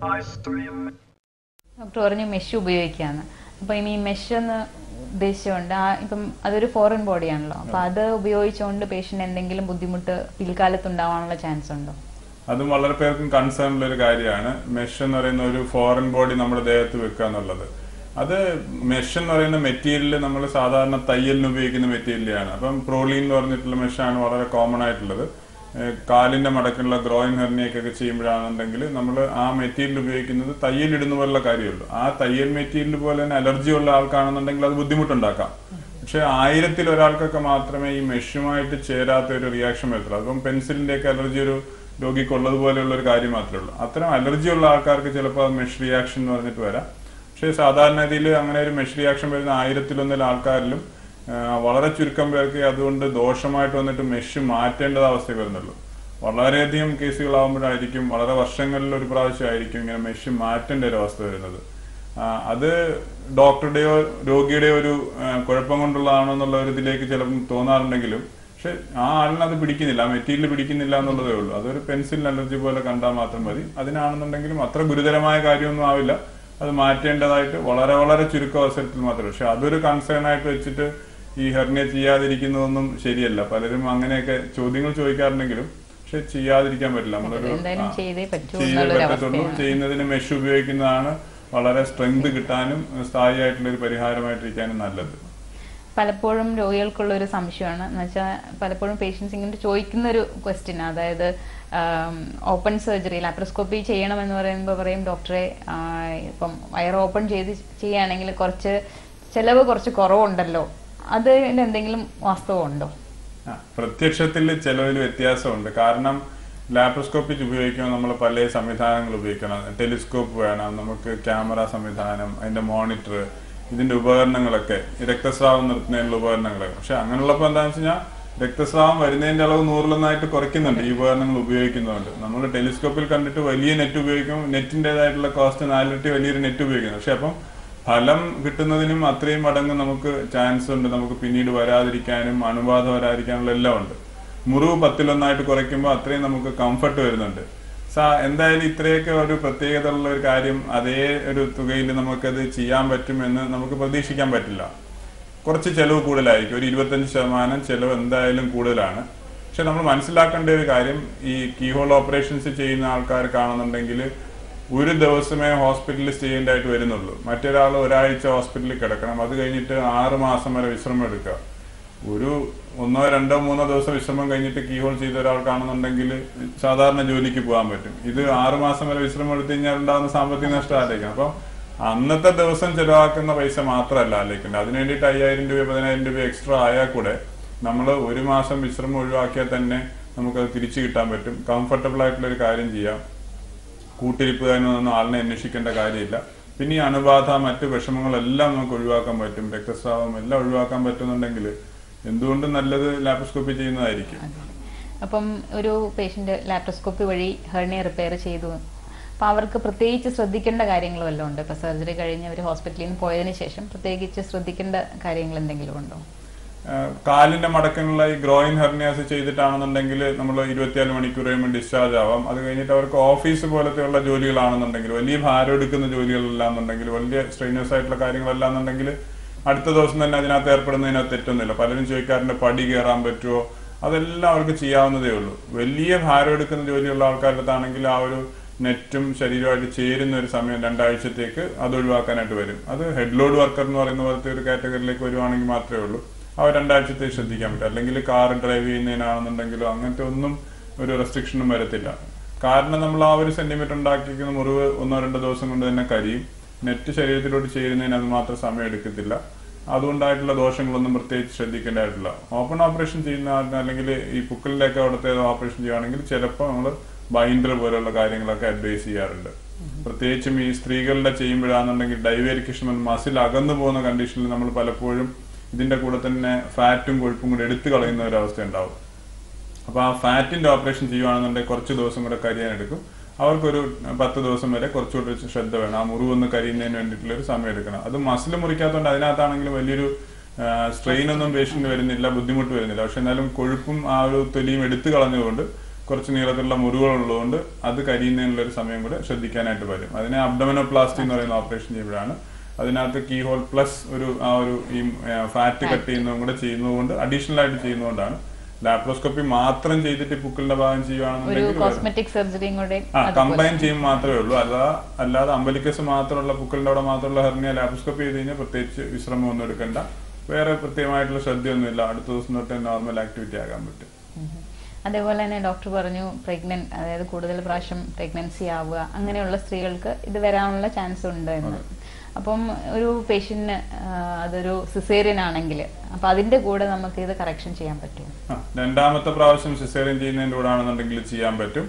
Doctor പറഞ്ഞു mesh ഉപയോഗിക്കാന്ന്. അപ്പോൾ ഇനി മെഷ് എന്ന് ഉദ്ദേശിച്ചുകൊണ്ട് ഇപ്പം അതൊരു ഫോറിൻ ബോഡിയാണല്ലോ, അപ്പോൾ അത് ഉപയോഗിച്ചുകൊണ്ട് പേഷ്യന്റ് എന്തെങ്കിലും ബുദ്ധിമുട്ട് പിൽക്കാലത്ത് ഉണ്ടാവാനുള്ള ചാൻസ് ഉണ്ടോ? അതും വളരെ പേർക്കും കൺസേൺ ഉള്ള ഒരു കാര്യമാണ്. മെഷ് എന്ന് പറയുന്ന ഒരു ഫോറിൻ ബോഡി നമ്മുടെ ദേഹത്ത് വെക്കുക എന്നുള്ളത്. അത് മെഷ് എന്ന് പറയുന്ന മെറ്റീരിയൽ നമ്മൾ സാധാരണ തയ്യലിന് ഉപയോഗിക്കുന്ന മെറ്റീരിയലാണ്. അപ്പം പ്രോലീൻ എന്ന് പറഞ്ഞിട്ടുള്ള മെഷാണ് വളരെ കോമൺ ആയിട്ടുള്ളത്. കാലിന്റെ മടക്കുള്ള ഗ്രോയിൻ ഹെർണിയൊക്കെ ചെയ്യുമ്പോഴാണെന്നുണ്ടെങ്കിൽ നമ്മൾ ആ മെറ്റീരിയൽ ഉപയോഗിക്കുന്നത് തയ്യലിടുന്ന പോലുള്ള കാര്യമുള്ളൂ. ആ തയ്യൽ മെറ്റീരിയൽ പോലെ തന്നെ അലർജി ഉള്ള ആൾക്കാണെന്നുണ്ടെങ്കിൽ അത് ബുദ്ധിമുട്ടുണ്ടാക്കാം. പക്ഷെ 1000-ൽ ഒരാൾക്കൊക്കെ മാത്രമേ ഈ മെഷുമായിട്ട് ചേരാത്ത ഒരു റിയാക്ഷൻ വരത്തുള്ളൂ. അപ്പം പെൻസിലിന്റെ ഒക്കെ അലർജി ഒരു രോഗിക്കുള്ളതുപോലെയുള്ള ഒരു കാര്യം മാത്രമേ ഉള്ളൂ. അത്തരം അലർജി ഉള്ള ആൾക്കാർക്ക് ചിലപ്പോൾ മെഷ് റിയാക്ഷൻ എന്ന് പറഞ്ഞിട്ട് വരാം. പക്ഷേ സാധാരണഗതിയിൽ അങ്ങനെ ഒരു മെഷ് റിയാക്ഷൻ വരുന്ന 1000-ൽ ആൾക്കാരിലും വളരെ ചുരുക്കം പേർക്ക് അതുകൊണ്ട് ദോഷമായിട്ട് വന്നിട്ട് മെഷ് മാറ്റേണ്ടത് അവസ്ഥ വരുന്നുള്ളൂ. വളരെയധികം കേസുകളാകുമ്പോഴായിരിക്കും, വളരെ വർഷങ്ങളിൽ ഒരു പ്രാവശ്യമായിരിക്കും ഇങ്ങനെ മെഷ് മാറ്റേണ്ട ഒരു അവസ്ഥ വരുന്നത്. അത് ഡോക്ടറുടെയോ രോഗിയുടെയോ ഒരു കുഴപ്പം കൊണ്ടുള്ളതാണോ എന്നുള്ള ഒരു ഇതിലേക്ക് ചിലപ്പോൾ തോന്നാറുണ്ടെങ്കിലും പക്ഷെ ആ ആളിന് അത് പിടിക്കുന്നില്ല, ആ മെറ്റീരിയൽ പിടിക്കുന്നില്ല എന്നുള്ളതേ ഉള്ളൂ. അതൊരു പെൻസിൽ അലർജി പോലെ കണ്ടാൽ മാത്രം മതി. അതിനാണെന്നുണ്ടെങ്കിലും അത്ര ഗുരുതരമായ കാര്യമൊന്നും ആവില്ല. അത് മാറ്റേണ്ടതായിട്ട് വളരെ വളരെ ചുരുക്കം അവസരത്തിൽ മാത്രമേ. പക്ഷെ അതൊരു കൺസേൺ ആയിട്ട് വെച്ചിട്ട് ഈ ഹെർണിയ ചെയ്യാതിരിക്കുന്നതൊന്നും ശരിയല്ല. പലരും അങ്ങനെയൊക്കെ ചോദ്യങ്ങൾ ചോദിക്കാറുണ്ടെങ്കിലും പക്ഷെ ചെയ്യാതിരിക്കാൻ പറ്റില്ല. നമ്മളൊരു ചെയ്തേ പറ്റത്തുള്ളൂ. ചെയ്യുന്നതിന് മെഷ് ഉപയോഗിക്കുന്നതാണ് വളരെ സ്ട്രെങ്ത് കിട്ടാനും സ്ഥായിയായിട്ടുള്ള ഒരു പരിഹാരമായിട്ടിരിക്കാനും നല്ലത്. പലപ്പോഴും രോഗികൾക്കുള്ള ഒരു സംശയമാണ് എന്ന് വെച്ചാൽ, പലപ്പോഴും പേഷ്യൻസ് ഇങ്ങനെ ചോദിക്കുന്ന ഒരു ക്വസ്റ്റ്യൻ, അതായത് ഓപ്പൺ സർജറി ലാപ്രോസ്കോപ്പി ചെയ്യണമെന്ന് പറയുമ്പോൾ പറയും ഡോക്ടറെ ഇപ്പം വയർ ഓപ്പൺ ചെയ്യുകയാണെങ്കിൽ ചിലവ് കുറച്ച് കുറവുണ്ടല്ലോ, അതിൽ എന്തെങ്കിലും വാസ്തവമുണ്ടോ? പ്രത്യക്ഷത്തിൽ ചിലവിൽ വ്യത്യാസമുണ്ട്. കാരണം ലാപ്രോസ്കോപ്പി ഉപയോഗിക്കുമ്പോൾ നമ്മൾ പല സംവിധാനങ്ങൾ ഉപയോഗിക്കണം. ടെലിസ്കോപ്പ് വേണം, നമുക്ക് ക്യാമറ സംവിധാനം, അതിന്റെ മോണിറ്റർ, ഇതിന്റെ ഉപകരണങ്ങളൊക്കെ, രക്തസ്രാവം നിർത്തുന്നതിനുള്ള ഉപകരണങ്ങൾ. പക്ഷെ അങ്ങനെയുള്ളപ്പോൾ എന്താണെന്ന് വെച്ച് കഴിഞ്ഞാൽ രക്തസ്രാവം വരുന്നതിന്റെ അളവ് 100-ൽ കുറയ്ക്കുന്നുണ്ട് ഈ ഉപകരണങ്ങൾ ഉപയോഗിക്കുന്നതുകൊണ്ട്. നമ്മൾ ടെലിസ്കോപ്പിൽ കണ്ടിട്ട് വലിയ നെറ്റ് ഉപയോഗിക്കും, നെറ്റിൻ്റെതായിട്ടുള്ള കോസ്റ്റ് 4 ഇരട്ടി വലിയൊരു നെറ്റ് ഉപയോഗിക്കുന്നത്. പക്ഷെ അപ്പം ഫലം കിട്ടുന്നതിനും അത്രയും മടങ്ങ് നമുക്ക് ചാൻസ് ഉണ്ട്, നമുക്ക് പിന്നീട് വരാതിരിക്കാനും അണുബാധ വരാതിരിക്കാനുള്ള എല്ലാം ഉണ്ട്. മുറിവ് 10-ൽ കുറയ്ക്കുമ്പോൾ അത്രയും നമുക്ക് കംഫർട്ട് വരുന്നുണ്ട്. എന്തായാലും ഇത്രയൊക്കെ ഒരു പ്രത്യേകത ഉള്ള ഒരു കാര്യം അതേ ഒരു തുകയിൽ നമുക്കത് ചെയ്യാൻ പറ്റുമെന്ന് നമുക്ക് പ്രതീക്ഷിക്കാൻ പറ്റില്ല. കുറച്ച് ചെലവ് കൂടുതലായിരിക്കും, ഒരു 25% ചെലവ് എന്തായാലും കൂടുതലാണ്. പക്ഷെ നമ്മൾ മനസ്സിലാക്കേണ്ട ഒരു കാര്യം, ഈ കീഹോൾ ഓപ്പറേഷൻസ് ചെയ്യുന്ന ആൾക്കാർക്കാണെന്നുണ്ടെങ്കിൽ ഒരു ദിവസമേ ഹോസ്പിറ്റലിൽ സ്റ്റേ ചെയ്യേണ്ടതായിട്ട് വരുന്നുള്ളൂ. മറ്റൊരാൾ ഒരാഴ്ച ഹോസ്പിറ്റലിൽ കിടക്കണം, അത് കഴിഞ്ഞിട്ട് 6 മാസം വരെ വിശ്രമം എടുക്കുക. ഒരു 1, 2, 3 ദിവസം വിശ്രമം കഴിഞ്ഞിട്ട് കീഹോൾ ചെയ്ത ഒരാൾക്കാണെന്നുണ്ടെങ്കിൽ സാധാരണ ജോലിക്ക് പോകാൻ പറ്റും. ഇത് 6 മാസം വരെ വിശ്രമം എടുത്തു കഴിഞ്ഞാൽ ഉണ്ടാകുന്ന സാമ്പത്തിക നഷ്ടം ആലോചിക്കണം. അപ്പം അന്നത്തെ ദിവസം ചെലവാക്കുന്ന പൈസ മാത്രമല്ല ആലോചിക്കേണ്ടത്. അതിന് വേണ്ടിയിട്ട് 5000 രൂപ 10000 രൂപ എക്സ്ട്രാ ആയാൽ കൂടെ നമ്മൾ ഒരു മാസം വിശ്രമം ഒഴിവാക്കിയാൽ തന്നെ നമുക്കത് തിരിച്ചു കിട്ടാൻ പറ്റും. കംഫർട്ടബിൾ ആയിട്ടുള്ള ഒരു കാര്യം ചെയ്യാം. കൂട്ടിരിപ്പുകാരനൊന്നും ആളിനെ അന്വേഷിക്കേണ്ട കാര്യമില്ല. പിന്നെ ഈ അണുബാധ, മറ്റു വിഷമങ്ങളെല്ലാം നമുക്ക് ഒഴിവാക്കാൻ പറ്റും, രക്തസ്രാവം എല്ലാം ഒഴിവാക്കാൻ പറ്റുന്നുണ്ടെങ്കിൽ എന്തുകൊണ്ടും നല്ലത് ലാപ്രോസ്കോപ്പി ചെയ്യുന്നതായിരിക്കും. അപ്പം ഒരു പേഷ്യന്റ് ലാപ്രോസ്കോപ്പി വഴി ഹെർണിയ റിപ്പയർ ചെയ്തു, അപ്പോൾ അവർക്ക് പ്രത്യേകിച്ച് ശ്രദ്ധിക്കേണ്ട കാര്യങ്ങൾ വല്ലതും ഉണ്ടോ? ഇപ്പോൾ സർജറി കഴിഞ്ഞ് അവർ ഹോസ്പിറ്റലിൽ നിന്ന് പോയതിനു ശേഷം പ്രത്യേകിച്ച് ശ്രദ്ധിക്കേണ്ട കാര്യങ്ങൾ എന്തെങ്കിലും ഉണ്ടോ? കാലിന്റെ മടക്കിനുള്ള ഈ ഗ്രോയിൻ ഹെർണിയാസ് ചെയ്തിട്ടാണെന്നുണ്ടെങ്കിൽ നമ്മൾ 24 മണിക്കൂർ കഴിയുമ്പോൾ ഡിസ്ചാർജ് ആവാം. അത് കഴിഞ്ഞിട്ട് അവർക്ക് ഓഫീസ് പോലത്തെയുള്ള ജോലികളാണെന്നുണ്ടെങ്കിൽ, വലിയ ഭാരം എടുക്കുന്ന ജോലികളെല്ലാന്നുണ്ടെങ്കിൽ, വലിയ സ്ട്രെയിനേഴ്സ് ആയിട്ടുള്ള കാര്യങ്ങളെല്ലാന്നുണ്ടെങ്കിൽ അടുത്ത ദിവസം തന്നെ അതിനകത്ത് ഏർപ്പെടുന്നതിനകത്ത് തെറ്റൊന്നുമില്ല. പലരും ചോദിക്കാറുണ്ട് പടി കയറാൻ പറ്റുമോ? അതെല്ലാം അവർക്ക് ചെയ്യാവുന്നതേ ഉള്ളൂ. വലിയ ഭാരം എടുക്കുന്ന ജോലിയുള്ള ആൾക്കാരുടെ അടുത്താണെങ്കിൽ ആ ഒരു നെറ്റും ശരീരമായിട്ട് ചേരുന്ന ഒരു സമയം 2 ആഴ്ചത്തേക്ക് അത് ഒഴിവാക്കാനായിട്ട് വരും. അത് ഹെഡ് ലോഡ് വർക്കർ എന്ന് പറയുന്ന പോലത്തെ ഒരു കാറ്റഗറിയിലേക്ക് വരുവാണെങ്കിൽ മാത്രമേ ഉള്ളൂ അവർ 2 ആഴ്ചത്തേക്ക് ശ്രദ്ധിക്കാൻ പറ്റും. അല്ലെങ്കിൽ കാർ ഡ്രൈവ് ചെയ്യുന്നതിനാണെന്നുണ്ടെങ്കിലോ അങ്ങനത്തെ ഒന്നും ഒരു റെസ്ട്രിക്ഷനും വരത്തില്ല. കാരണം നമ്മൾ ആ 1 സെന്റിമീറ്റർ ഉണ്ടാക്കിയിരിക്കുന്ന മുറിവ് 1-2 ദിവസം കൊണ്ട് തന്നെ കരിയും. നെറ്റ് ശരീരത്തിലോട്ട് ചേരുന്നതിന് അത് മാത്രം സമയം എടുക്കത്തില്ല. അതുകൊണ്ടായിട്ടുള്ള ദോഷങ്ങളൊന്നും പ്രത്യേകിച്ച് ശ്രദ്ധിക്കേണ്ടതായിട്ടില്ല. ഓപ്പൺ ഓപ്പറേഷൻ ചെയ്യുന്ന അല്ലെങ്കിൽ ഈ പുക്കിളിലേക്ക് അവിടുത്തെ ഓപ്പറേഷൻ ചെയ്യുകയാണെങ്കിൽ ചിലപ്പോൾ നമ്മൾ ബൈൻഡർ പോലുള്ള കാര്യങ്ങളൊക്കെ അഡ്വൈസ് ചെയ്യാറുണ്ട്. പ്രത്യേകിച്ചും ഈ സ്ത്രീകളുടെ ചെയ്യുമ്പോഴാണെന്നുണ്ടെങ്കിൽ ഡൈവേരിക്കേഷൻ മസിൽ അകന്നു പോകുന്ന കണ്ടീഷനിൽ നമ്മൾ പലപ്പോഴും ഇതിന്റെ കൂടെ തന്നെ ഫാറ്റും കൊഴുപ്പും കൂടെ എടുത്തു കളയുന്ന ഒരു അവസ്ഥ ഉണ്ടാവും. അപ്പൊ ആ ഫാറ്റിന്റെ ഓപ്പറേഷൻ ചെയ്യുകയാണെന്നുണ്ടെങ്കിൽ കുറച്ച് ദിവസം കൂടെ കരിയാനെടുക്കും. അവർക്കൊരു 10 ദിവസം വരെ കുറച്ചുകൂടി ശ്രദ്ധ വേണം. ആ മുറിവൊന്ന് കരിയുന്നതിന് വേണ്ടിയിട്ടുള്ള ഒരു സമയം എടുക്കണം. അത് മസിൽ മുറിക്കാത്തതുകൊണ്ട് അതിനകത്താണെങ്കിലും വലിയൊരു സ്ട്രെയിൻ ഒന്നും പേഷ്യന്റ് വരുന്നില്ല, ബുദ്ധിമുട്ട് വരുന്നില്ല. പക്ഷെ എന്നാലും കൊഴുപ്പും ആ ഒരു തൊലിയും എടുത്തു കളഞ്ഞതുകൊണ്ട് കുറച്ച് നീളത്തിലുള്ള മുറിവുകളുള്ളതുകൊണ്ട് അത് കരിയുന്നതിനുള്ള ഒരു സമയം കൂടെ ശ്രദ്ധിക്കാനായിട്ട് വരും. അതിനെ അബ്ഡോമിനോപ്ലാസ്റ്റി എന്ന് പറയുന്ന ഓപ്പറേഷൻ ചെയ്യുമ്പോഴാണ് അതിനകത്ത് കീ ഹോൾ പ്ലസ് ഈ ഫാറ്റ് കട്ട് ചെയ്യുന്നതും കൂടെ ചെയ്യുന്നതുകൊണ്ട് അഡീഷണൽ ആയിട്ട് ചെയ്യുന്നതുകൊണ്ടാണ്. ലാപ്രോസ്കോപ്പി മാത്രം ചെയ്തിട്ട് പുക്കിളിന്റെ ഭാഗം ചെയ്യുകയാണെന്നുണ്ടെങ്കിൽ കമ്പൈൻ ചെയ്യുമ്പോൾ മാത്രമേ ഉള്ളൂ. അല്ലാതെ അമ്പലിക്കസ് മാത്രമുള്ള പുക്കിളിന്റെ അവിടെ മാത്രമുള്ള ഹെർണിയ ലാപ്രോസ്കോപ്പി ചെയ്ത് കഴിഞ്ഞാൽ പ്രത്യേകിച്ച് വിശ്രമം ഒന്നും എടുക്കണ്ട. വേറെ പ്രത്യേകമായിട്ടുള്ള ശ്രദ്ധയൊന്നുമില്ല. അടുത്ത ദിവസം തൊട്ട് നോർമൽ ആക്ടിവിറ്റി ആകാൻ പറ്റും. അതേപോലെ തന്നെ ഡോക്ടർ പറഞ്ഞു പ്രഗ്നന്റ്, അതായത് കൂടുതൽ പ്രാവശ്യം പ്രഗ്നൻസി ആവുക അങ്ങനെയുള്ള സ്ത്രീകൾക്ക് ഇത് വരാനുള്ള ചാൻസ് ഉണ്ട് എന്ന്. അപ്പം ഒരു പേഷ്യന്റിന് അതൊരു സിസേറിയൻ ആണെങ്കിൽ അപ്പൊ അതിന്റെ കൂടെ നമുക്ക് ഇത് കറക്ഷൻ ചെയ്യാൻ പറ്റും. രണ്ടാമത്തെ പ്രാവശ്യം സിസേറിയൻ ചെയ്യുന്നതിന്റെ കൂടെ ആണെന്നുണ്ടെങ്കിൽ ചെയ്യാൻ പറ്റും.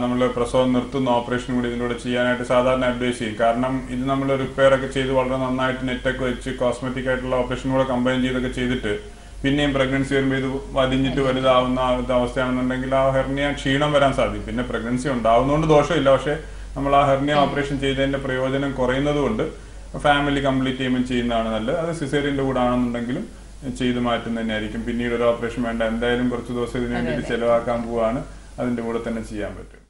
നമ്മൾ പ്രസവം നിർത്തുന്ന ഓപ്പറേഷൻ കൂടി ഇതിലൂടെ ചെയ്യാനായിട്ട് സാധാരണ അഡ്വൈസ് ചെയ്യും. കാരണം ഇത് നമ്മൾ റിപ്പയർ ഒക്കെ ചെയ്ത് വളരെ നന്നായിട്ട് നെറ്റൊക്കെ വെച്ച് കോസ്മെറ്റിക് ആയിട്ടുള്ള ഓപ്പറേഷൻ കൂടെ കമ്പൈൻ ചെയ്തൊക്കെ ചെയ്തിട്ട് പിന്നെയും പ്രഗ്നൻസി വരുമ്പോൾ ഇത് വലിഞ്ഞിട്ട് വലുതാവുന്ന അവസ്ഥയാണെന്നുണ്ടെങ്കിൽ ആ ഹെർണിയ ക്ഷീണം വരാൻ സാധിക്കും. പിന്നെ പ്രഗ്നൻസി ഉണ്ടാവുന്നതുകൊണ്ട് ദോഷമില്ല, പക്ഷെ നമ്മൾ ആ ഹെർണിയ ഓപ്പറേഷൻ ചെയ്തതിന്റെ പ്രയോജനം കുറയുന്നത് കൊണ്ട് ഫാമിലി കംപ്ലീറ്റ് ചെയ്യുമ്പോൾ ചെയ്യുന്നതാണ് നല്ലത്. അത് സിസേറിയന്റെ കൂടെ ആണെന്നുണ്ടെങ്കിലും ചെയ്ത് മാറ്റുന്നത് തന്നെയായിരിക്കും. പിന്നീട് ഒരു ഓപ്പറേഷൻ വേണ്ട, എന്തായാലും കുറച്ച് ദിവസം ഇതിനു വേണ്ടിയിട്ട് ചെലവാക്കാൻ പോവാണ്, അതിന്റെ കൂടെ തന്നെ ചെയ്യാൻ പറ്റും.